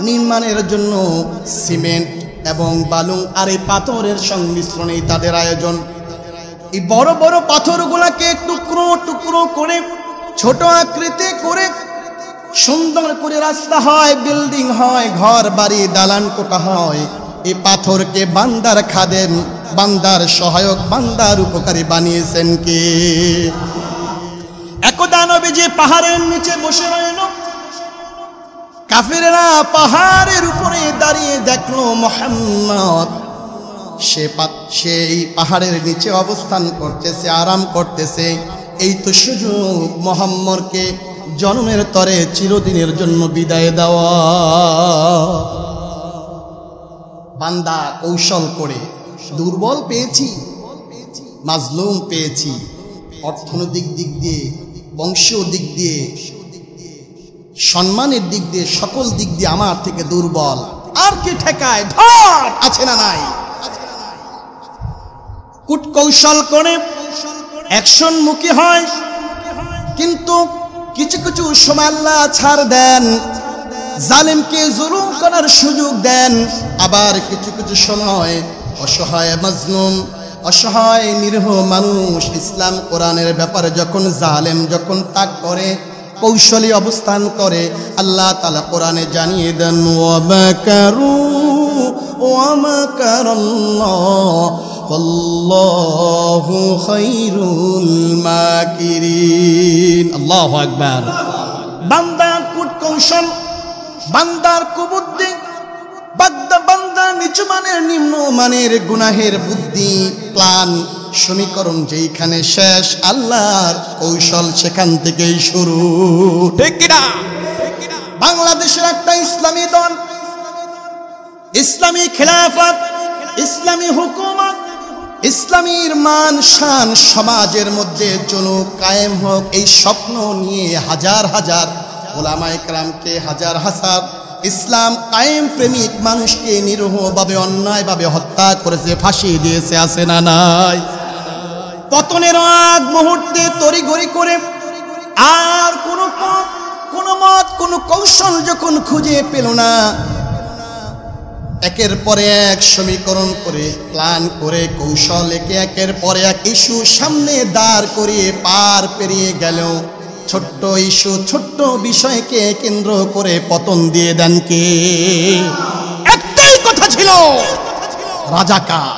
Speaker 1: নির্মাণের জন্য সিমেন্ট এবং বালু আর এই পাথরের সংমিশ্রণেই তাদের আয়োজন। এই বড় বড় পাথরগুলোকে টুকরো টুকরো করে ছোট আকৃতি করে সুন্দর করে রাস্তা হয়, বিল্ডিং হয়, ঘর বাড়ি দালান কোঠা হয়। এই পাথরকে বান্দার খাদেম, বান্দার সহায়ক, বান্দার উপকারী বানিয়েছেন কে? একদা নবীজি পাহাড়ের নিচে বসে রইল। কাফিররা পাহাড়ের উপরে দাঁড়িয়ে দেখলো মুহাম্মদ সেই পাহাড়ের নিচে অবস্থান করতেছে, আরাম করতেছে। এই তো সুযোগ মুহাম্মদকে জন্মের তরে চিরদিনের জন্য বিদায় দেওয়া। বান্দা কৌশল করে, দুর্বল পেয়েছি, মাজলুম পেয়েছি, অর্থনৈতিক দিক দিয়ে, বংশীয় দিক দিয়ে, সম্মানের দিক দিয়ে, সকল দিক দিয়ে আমার থেকে দুর্বল, আর কি ঠেকায়? ধর আছে না নাই? কূট কৌশল করে অ্যাকশন মুখী হয়, কিন্তু কিছু কিছু সময় আল্লাহ ছাড় দেন, জালিমকে জুলুম করার সুযোগ দেন। আবার কিছু কিছু সময় অসহায় মাজলুম, অসহায় নিরীহ মানুষ ইসলাম কোরআনের ব্যাপারে যখন জালেম যখন তাক করে, কৌশলী অবস্থান করে, আল্লাহ তাআলা কোরআনে জানিয়ে দেন ওয়া মাকারু ওয়া মাকারাল্লাহু আল্লাহু খায়রুল মাকিরিন। আল্লাহু আকবার। বান্দার কূট কৌশল, বান্দার কুবুদ্ধি, বান্দার নিচু মানের নিম্ন মানের গুনাহের বুদ্ধি, প্ল্যান, সমীকরণ যেইখানে শেষ, আল্লাহর কৌশল সেখান থেকেই শুরু। ঠিক কিনা? বাংলাদেশের একটা ইসলামী দল, ইসলামী খেলাফত, ইসলামী হুকুমত, ইসলামীর মান শান সমাজের মধ্যে চলুক, কায়েম হোক, এই স্বপ্ন নিয়ে হাজার হাজার উলামায়ে কেরামকে, হাজার হাজার ইসলাম কায়েম প্রেমিক মানুষকে নিরীহভাবে অন্যায়ভাবে হত্যা করেছে, ফাঁসি দিয়েছে, আছে না নাই? পতনের আগ মুহূর্তে তড়িঘড়ি করে আর কোনো মত, কোনো কৌশল যখন খুঁজে পেল না, একের পরে এক সমীকরণ করে, প্ল্যান করে, কৌশল একে একের পরে এক ইস্যু সামনে দাঁড় করিয়ে পার পেরিয়ে গেল। ছোট্ট ইস্যু, ছোট্ট বিষয়কে কেন্দ্র করে পতন দিয়ে দেন কে? একটাই কথা ছিল, রাজাকার।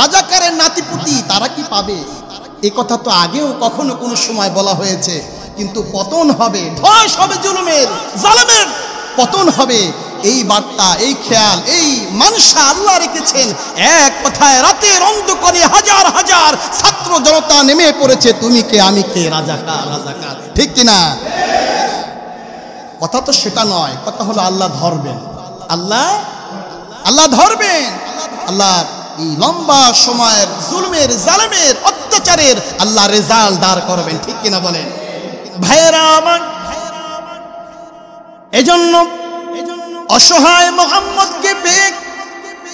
Speaker 1: রাজাকারের নাতিপুতি তারা কি পাবে? এ কথা তো আগেও কখনো কোনো সময় বলা হয়েছে, কিন্তু পতন হবে, ধস হবে জুলুমের, জালেমের পতন হবে, এই বার্তা, এই খেয়াল, এই মানসা আল্লাহ রেখেছেন। এক কথায় রাতের অন্ধকারে হাজার হাজার ছাত্র জনতা নেমে পড়েছে, তুমি কে আমি কে, রাজাকার রাজাকার। ঠিক কিনা? কথা তো সেটা নয়, কথা হলো আল্লাহ ধরবেন, আল্লাহ ধরবেন, আল্লাহ এই লম্বা সময়ের জুলুমের, জালেমের, অত্যাচারের আল্লাহ রেজাল্ট দাঁড় করবেন। ঠিক কিনা বলেন ভাইয়েরা আমার? এজন্য অসহায় মুহাম্মদকে পেয়ে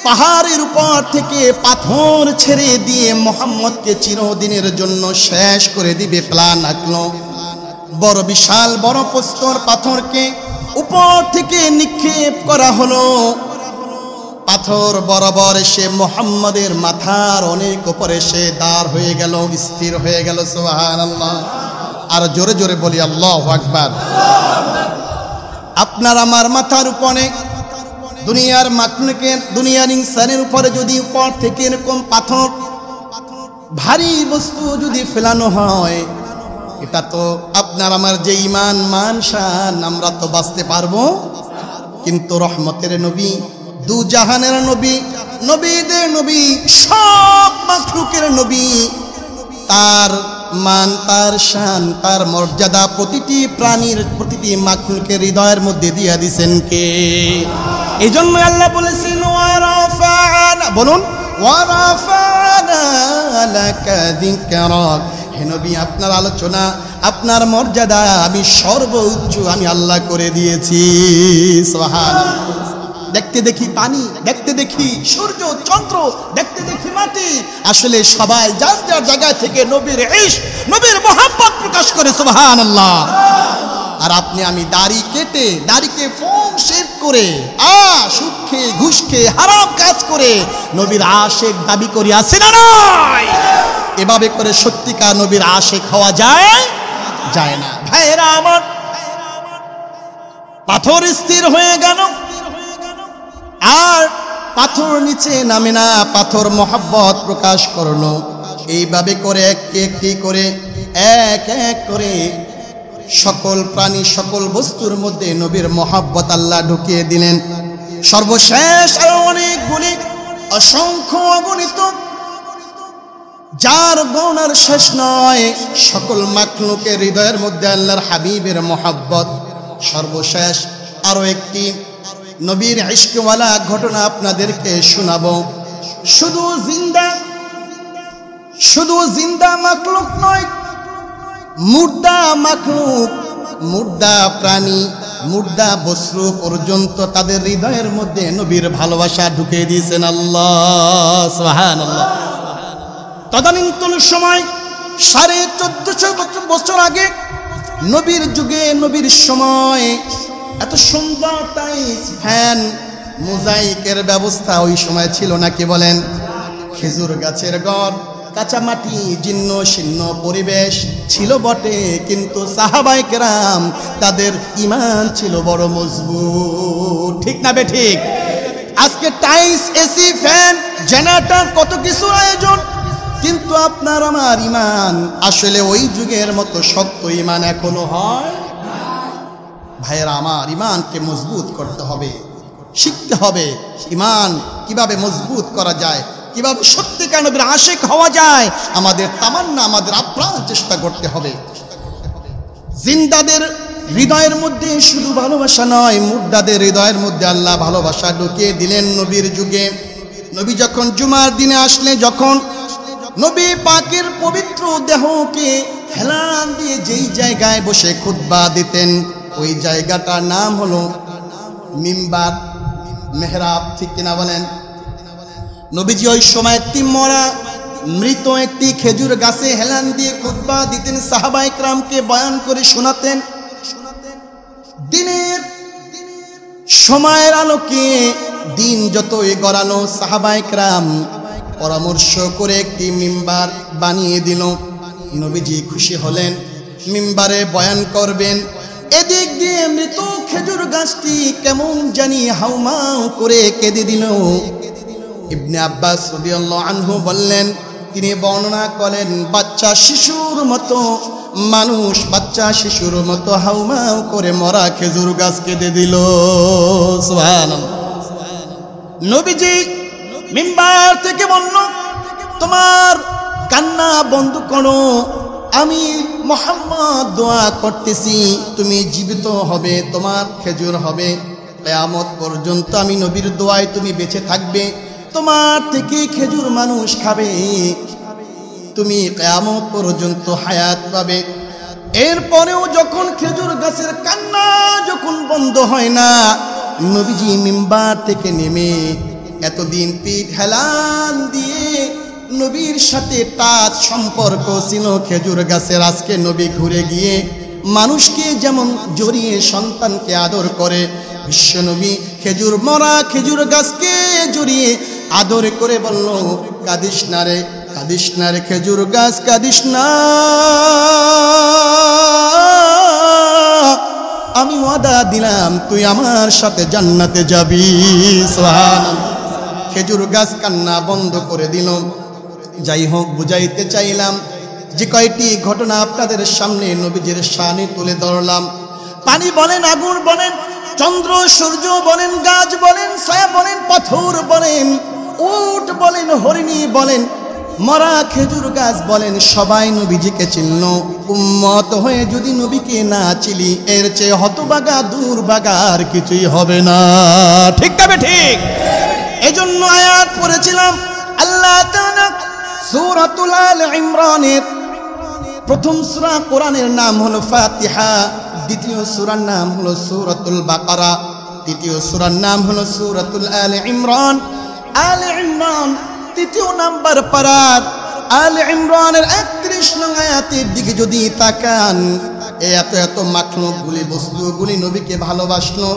Speaker 1: পাহাড়ের উপর থেকে পাথর ছেড়ে দিয়ে মুহাম্মদকে চিরদিনের জন্য শেষ করে দিবে প্ল্যান আঁকলো। বড় বিশাল বড় প্রস্তর পাথরকে উপর থেকে নিক্ষেপ করা হলো। পাথর বরাবর এসে মুহাম্মদের মাথার অনেক উপরে সে দাঁড় হয়ে গেল, স্থির হয়ে গেল। সুবহানাল্লাহ। আর জোরে জোরে বলি আল্লাহু আকবার। আপনার আমার মাথার উপরে, দুনিয়ার মাখলুকের, দুনিয়ার ইনসানের উপরে যদি উপর থেকে এরকম পাথর, ভারী বস্তু যদি ফেলানো হয়, এটা তো আপনার আমার যে ঈমান, মান, শান, আমরা তো বাঁচতে পারবো। কিন্তু রহমতের নবী, দু জাহানের নবী, নবীদের নবী, সব মাখলুকের নবী, তার মান, তার শান, তার মর্যাদা প্রতিটি প্রাণীর, প্রতিটি মাখলুকের হৃদয়ের মধ্যে দিয়া দিছেন কে? এই জন্য আল্লাহ বলেছেন ওয়ারাফা'না, বলুন ওয়ারাফা'না লাকা যিকরাক। হে নবী, আপনার আলোচনা আপনার মর্যাদা আমি সর্বোচ্চ আমি আল্লাহ করে দিয়েছি। সুবহানাল্লাহ। দেখতে দেখি পানি, দেখতে দেখি সূর্য চন্দ্র, দেখতে দেখি মাটি, আসলে সবাই যার যার জায়গা থেকে নবীর ইশক, নবীর মহব্বত প্রকাশ করে। সুবহানাল্লাহ। আর আপনি আমি দাড়ি কেটে, দাড়িকে ফোম শেভ করে, সুদ খেয়ে, ঘুষ খেয়ে, হারাম কাজ করে নবীর আশেক দাবি করি, আছে না নাই? এভাবে করে সত্যিকার নবীর আশেক হওয়া যায় যায় না। ভাইরা আমার, পাথর স্থির হয়ে গেল, আর পাথর নিচে নামে না, পাথর মহব্বত প্রকাশ করলো। এইভাবে করে একটি করে এক এক করে সকল প্রাণী, সকল বস্তুর মধ্যে নবীর মহব্বত আল্লাহ ঢুকিয়ে দিলেন। সর্বশেষ আরো অনেকগুলি, অসংখ্য অগণিত, যার গণনার শেষ নয়, সকল মাখলুকের হৃদয়ের মধ্যে আল্লাহর হাবিবের মহব্বত। সর্বশেষ আরো একটি নবীর ইশকওয়ালা ঘটনা আপনাদেরকে শোনাবো। শুধু জিন্দা মাখলুক নয়, মুর্দা মাখলুক, মুর্দা প্রাণী, মুর্দা বস্তু পর্যন্ত তাদের হৃদয়ের মধ্যে নবীর ভালোবাসা ঢুকিয়ে দিয়েছেন আল্লাহ। সুবহানাল্লাহ। তদানীন্তন সময় 1450 বছর আগে, নবীর যুগে, নবীর সময় এত সুন্দর টাইলস, ফ্যান, মোজাইকের ব্যবস্থা ওই সময় ছিল না। কি বলেন? খেজুর গাছের ঘর, কাঁচা মাটি, জীর্ণ শীর্ণ পরিবেশ ছিল বটে, কিন্তু সাহাবায়ে কেরাম তাদের ঈমান ছিল বড় মজবুত। ঠিক না বে ঠিক? আজকে টাইলস, এসি, ফ্যান, জেনারেটর, কত কিছু আয়োজন, কিন্তু আপনার আমার ঈমান আসলে ওই যুগের মতো শক্ত ঈমান এখনো হয়। ভাইয়েরা আমার, ঈমানকে মজবুত করতে হবে, শিখতে হবে ঈমান কিভাবে মজবুত করা যায়, কিভাবে সত্যিকার নবীর আশিক হওয়া যায়। আমাদের তামান্না, আমাদের আপ্রাণ চেষ্টা করতে হবে। জিন্দাদের হৃদয়ের মধ্যে শুধু ভালোবাসা নয়, মুর্দাদের হৃদয়ের মধ্যে আল্লাহ ভালোবাসা ঢুকিয়ে দিলেন নবীর যুগে। নবী যখন জুমার দিনে আসলে, যখন নবী পাকের পবিত্র দেহকে হেলান দিয়ে যেই জায়গায় বসে খুতবা দিতেন, ওই জায়গাটার নাম হলো মিম্বার, মেহরাব। ঠিক কিনা বলেন? নবীজি ওই সময় একটি মরা, মৃত একটি খেজুর গাছে হেলান দিয়ে খুতবা দিতেন, সাহাবায়ে কেরামকে বয়ান করে শোনাতেন। দিনের সময়ের আলোকে দিন যতই গড়ালো, সাহাবায়ে কেরাম পরামর্শ করে একটি মিম্বার বানিয়ে দিল। নবীজি খুশি হলেন, মিম্বারে বয়ান করবেন। এদিক দিয়ে মৃত খেজুর গাছটি কেমন জানি হাউমাউ করে কেঁদে দিল। ইবনে আব্বাস রাদিয়াল্লাহু আনহু বললেন, তিনি বর্ণনা করেন, বাচ্চা শিশুর মতো মানুষ, বাচ্চা শিশুর মতো হাউমাউ করে মরা খেজুর গাছ কেঁদে দিল। সুবহানাল্লাহ। নবীজি মিম্বার থেকে বলল, তোমার কান্না বন্ধ করো, আমি মুহাম্মদ দোয়া করতেছি, তুমি জীবিত হবে, তোমার খেজুর হবে, কিয়ামত পর্যন্ত আমি নবীর দোয়ায় তুমি বেঁচে থাকবে, তোমার থেকে খেজুর মানুষ খাবে, তুমি কিয়ামত পর্যন্ত হায়াত পাবে। এরপরেও যখন খেজুর গাছের কান্না যখন বন্ধ হয় না, নবীজি মিম্বার থেকে নেমে, এতদিন পিঠ হেলান দিয়ে নবীর সাথে টাচ সম্পর্ক ছিল খেজুর গাছের, আজকে নবী ঘুরে গিয়ে মানুষকে যেমন জড়িয়ে সন্তানকে আদর করে, বিশ্ব নবী খেজুর, মরা খেজুর গাছকে জড়িয়ে আদর করে বলল, কাঁদিস না রে, কাঁদিস না রে খেজুর গাছ, কাঁদিস না, আমি ওয়াদা দিলাম তুই আমার সাথে জান্নাতে যাবি। সুবহানাল্লাহ। খেজুর গাছ কান্না বন্ধ করে দিল। যাই হোক, বুঝাইতে চাইলাম যে কয়টি ঘটনা আপনাদের সামনে নবীজির শানে তুলে ধরলাম। পানি বলেন, আগুন বলেন, চন্দ্র সূর্য বলেন, গাছ বলেন, ছায়া বলেন, পাথর বলেন, উট বলেন, হরিণী বলেন, মরা খেজুর গাছ বলেন, সবাই নবীজিকে চিনল। উম্মত হয়ে যদি নবীকে না চিলি, এর চেয়ে হতভাগা দুর্ভাগা আর কিছুই হবে না। ঠিক তবে ঠিক। এজন্য আয়াত পড়েছিলাম, আল্লাহ তাআলা সূরাতুল আল ইমরানের প্রথম সূরা কোরআনের নাম হলো ফাতিহা, দ্বিতীয় সূরার নাম হলো সূরাতুল বাকারা, তৃতীয় সূরার নাম হলো সূরাতুল আলে ইমরান। আলে ইমরান তৃতীয় নাম্বার পারাত। আলে ইমরানের 31 নং আয়াতের দিকে যদি তাকান, এত এত মাখলুকগুলি বস্তুগুলি নবীকে ভালোবাসলো।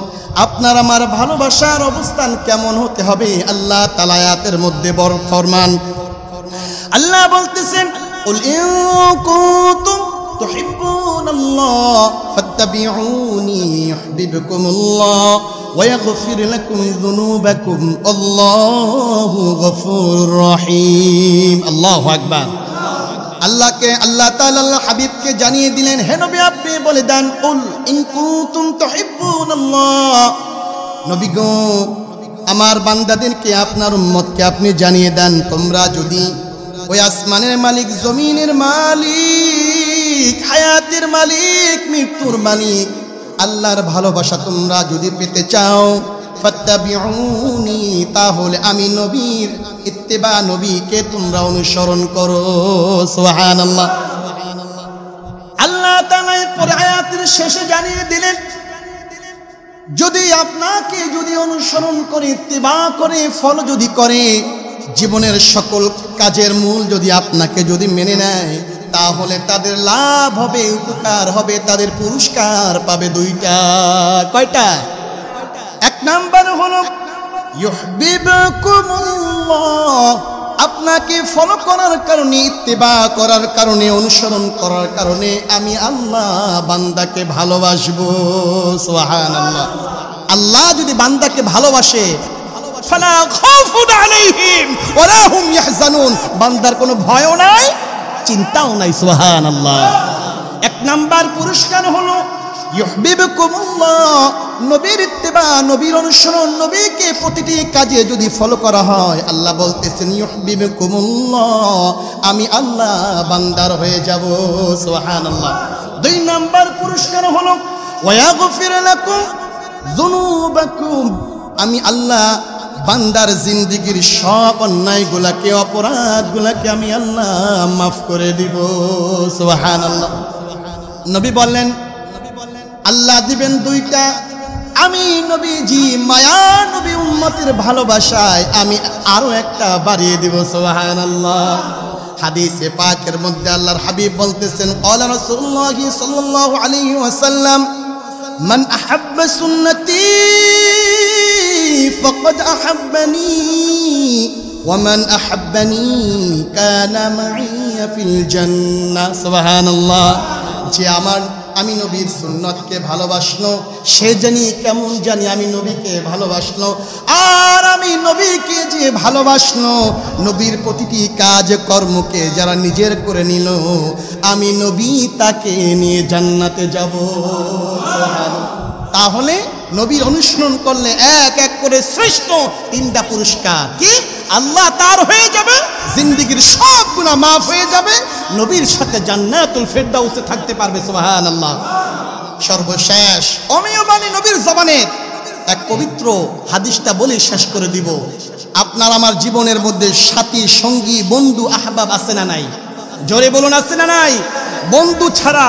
Speaker 1: আপনার আমার ভালোবাসার অবস্থান কেমন হতে হবে আল্লাহ তাআলা আয়াতের মধ্যে ফরমান। আল্লাহ বলতেছেন, কুল ইন কুনতুম তুহিব্বুনাল্লাহ ফাত্তাবিউনি ইউহিব্বুকুমুল্লাহ ওয়া ইয়াগফির লাকুম যুনুবাকুম আল্লাহু গফুরুর রহিম। আল্লাহু আকবার। আল্লাহ তাআলা হাবিবকে জানিয়ে দিলেন, হে নবী আপনি বলে দেন, কুল ইন কুনতুম তুহিব্বুনাল্লাহ, নবী গো আমার বান্দাদেরকে আপনার উম্মতকে আপনি জানিয়ে দেন, তোমরা যদি ওই আসমানের মালিক, জমিনের মালিক, হায়াতের মালিক, মৃত্যুর মালিক আল্লাহর ভালোবাসা তোমরা যদি পেতে চাও, ফাত্তাবিউনি, তাহলে আমি নবীর ইত্তেবা, নবীকে তোমরা অনুসরণ করো। সুবহানাল্লাহ। আল্লাহ তাআলা পরে আয়াতের শেষে জানিয়ে দিলেন, যদি আপনাকে যদি অনুসরণ করে, ইত্তেবা করে, ফলো যদি করে, জীবনের সকল কাজের মূল যদি আপনাকে যদি মেনে নেয়, তাহলে তাদের লাভ হবে, উপকার হবে, তাদের পুরস্কার পাবে দুইটা। কয়টা? এক নাম্বার হলো ইউহিব্বুকুমুল্লাহ, আপনাকে ফলো করার কারণে, ইত্তেবা করার কারণে, অনুসরণ করার কারণে আমি আল্লাহ বান্দাকে ভালোবাসবো। সুবহানাল্লাহ। আল্লাহ যদি বান্দাকে ভালোবাসে, ফালা খাউফুন আলাইহিম ওয়ালা হুম ইয়াহজানুন, বান্দার কোনো ভয়ও নাই, চিন্তাও নাই। সুবহানাল্লাহ। এক নাম্বার পুরস্কার হলো ইউহিব্বুকুমুল্লাহ, নবীর ইত্তেবা, নবীর অনুসরণ, নবীকে প্রতিটি কাজে যদি ফলো করা হয়, আল্লাহ বলতেছেন ইউহিব্বুকুমুল্লাহ, আমি আল্লাহ বান্দার হয়ে যাব। সুবহানাল্লাহ। দুই নাম্বার পুরস্কার হলো ওয়া ইয়াগফির লাকুম যুনুবাকুম, আমি আল্লাহ বান্দার জিন্দেগীর সব অন্যায়গুলাকে, অপরাধগুলাকে আমি আল্লাহ মাফ করে দিব। সুবহানাল্লাহ। নবী বললেন আল্লাহ দিবেন দুইটা, আমি নবীজি মায়া নবী উম্মতের ভালোবাসায় আমি আরো একটা বাড়িয়ে দিব। সুবহানাল্লাহ। হাদিসে পাকের মধ্যে আল্লাহর হাবিব বলতেছেন, ক্বালা রাসূলুল্লাহ সাল্লাল্লাহু আলাইহি ওয়াসাল্লাম, মান আহাব্বা সুন্নতি ফাকাদ আহাব্বানি ওয়া মান আহাব্বানি কানা মাইয়া ফিল জান্নাহ। সুবহানাল্লাহ। যে আমি নবীর সুন্নতকে ভালোবাসলো, সে জানি কেমন জানি আমি নবীকে ভালোবাসলো, আর আমি নবীকে যে ভালোবাসলো, নবীর প্রতিটি কাজ কর্মকে যারা নিজের করে নিল, আমি নবী তাকে নিয়ে জান্নাতে যাব। তাহলে নবীর অনুসরণ করলে এক এক করে শ্রেষ্ঠ তিনটা পুরস্কার কি? আল্লাহ তার হয়ে যাবে, জিন্দেগীর সব গুনাহ মাফ হয়ে যাবে, নবীর সাথে জান্নাতুল ফেরদাউসে থাকতে পারবে। সুবহানাল্লাহ। সর্বশেষ অমেয় বাণী নবীর জবানের এক পবিত্র হাদিসটা বলে শেষ করে দিব। আপনার আমার জীবনের মধ্যে সাথী, সঙ্গী, বন্ধু, আহবাব আছে না নাই? জোরে বলুন, আছে না নাই? বন্ধু ছাড়া,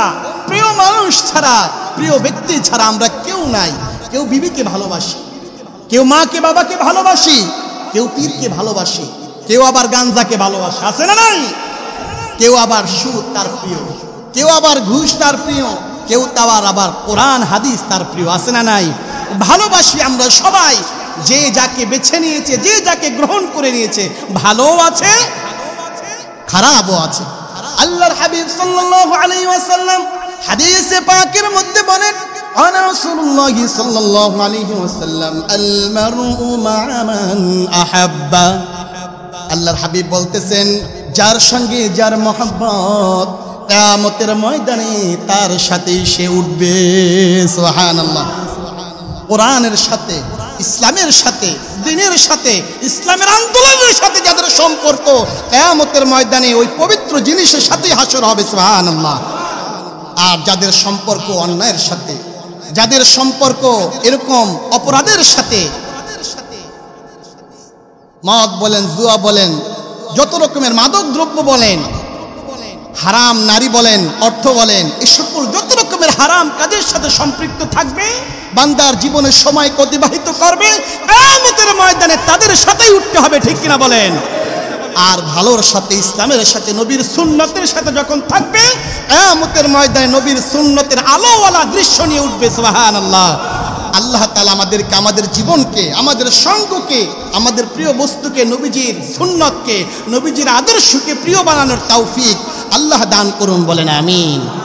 Speaker 1: প্রিয় মানুষ ছাড়া, প্রিয় ব্যক্তি ছাড়া আমরা কেউ নাই। কেউ বিবিকে ভালোবাসি, কেউ মাকে বাবাকে ভালোবাসি, কেউ পীরকে ভালোবাসি, কেউ আবার গাঞ্জাকে ভালোবাসে, আছে না নাই? কেউ আবার সুদ তার প্রিয়, কেউ আবার ঘুষ তার প্রিয়, কেউ আবার কোরআন হাদিস তার প্রিয়, আছে না নাই? ভালোবাসি আমরা সবাই, যে যাকে বেছে নিয়েছে, যে যাকে গ্রহণ করে নিয়েছে, ভালোও আছে খারাপও আছে। আল্লাহর হাবিব সাল্লাল্লাহু আলাইহি ওয়াসাল্লাম হাদিসে পাকের মধ্যে বলেন, আনা রাসূলুল্লাহ সাল্লাল্লাহু আলাইহি ওয়াসাল্লাম আল মারউ মা'a মান আহাব্বা। আল্লাহর হাবিব বলতেছেন, যার সঙ্গে যার মহব্বত, কিয়ামতের ময়দানে তার সাথেই সে উঠবে। সুবহানাল্লাহ। কোরআনের সাথে, ইসলামের সাথে, দ্বীনের সাথে, ইসলামের আন্দোলনের সাথে যাদের সম্পর্ক, কিয়ামতের ময়দানে ওই পবিত্র জিনিসের সাথে হাসর হবে। সুবহানাল্লাহ। আর যাদের সম্পর্ক অন্যায়ের সাথে, যাদের সম্পর্ক এরকম অপরাধের সাথে, মদ বলেন, জুয়া বলেন, যত রকমের মাদক দ্রব্য বলেন, হারাম নারী বলেন, অর্থ বলেন, এই সকল যত রকমের হারাম কাজের সাথে সম্পৃক্ত থাকবে, বান্দার জীবনের সময় অতিবাহিত করবে, কিয়ামতের ময়দানে তাদের সাথেই উঠতে হবে, ঠিক কিনা বলেন? আর ভালোর সাথে, ইসলামের সাথে, নবীর সুন্নতের সাথে যখন থাকবে, কিয়ামতের ময়দানে নবীর সুন্নতের আলোওয়ালা দৃশ্য নিয়ে উঠবে। সুবহানাল্লাহ। আল্লাহ তাআলা আমাদেরকে, আমাদের জীবনকে, আমাদের সঙ্গকে, আমাদের প্রিয় বস্তুকে, নবীজির সুন্নতকে, নবীজির আদর্শকে প্রিয় বানানোর তৌফিক আল্লাহ দান করুন, বলেন আমিন।